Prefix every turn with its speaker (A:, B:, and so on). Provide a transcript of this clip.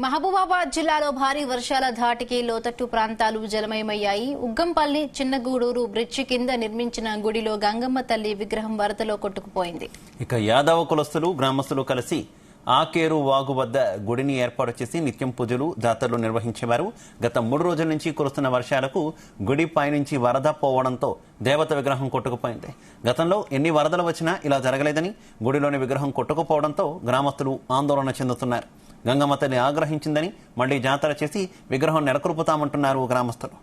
A: మహబూబాబాద్ జిల్లాలో భారీ వర్షాల ధాటికి లోతట్టు ప్రాంతాలు జలమయమయ్యాయి. ఉగ్గంపల్లి చిన్నగూడూరు బ్రిడ్జి కింద నిర్మించిన గుడిలో గంగమ్మ తల్లి విగ్రహం వరదలో కొట్టుకుపోయింది.
B: ఇక యాదవ కులస్తులు గ్రామస్తులు కలిసి ఆకేరు వాగు వద్ద గుడిని ఏర్పాటు చేసి నిత్యం పూజలు జాతరలు నిర్వహించేవారు. గత 3 రోజుల నుంచి కురుస్తున్న వర్షాలకు గుడి పైనుంచి వరద పోవడంతో దేవత విగ్రహం కొట్టుకుపోయింది. గతంలో ఎన్ని వరదలు వచ్చినా ఇలా జరగలేదని, గుడిలోని విగ్రహం కొట్టుకుపోవడంతో గ్రామస్తులు ఆందోళన చెందుతున్నారు. గంగమ్మ తల్లి ఆగ్రహించిందని మళ్లీ జాతర చేసి విగ్రహం నెలకొల్పుతామంటున్నారు గ్రామస్తులు.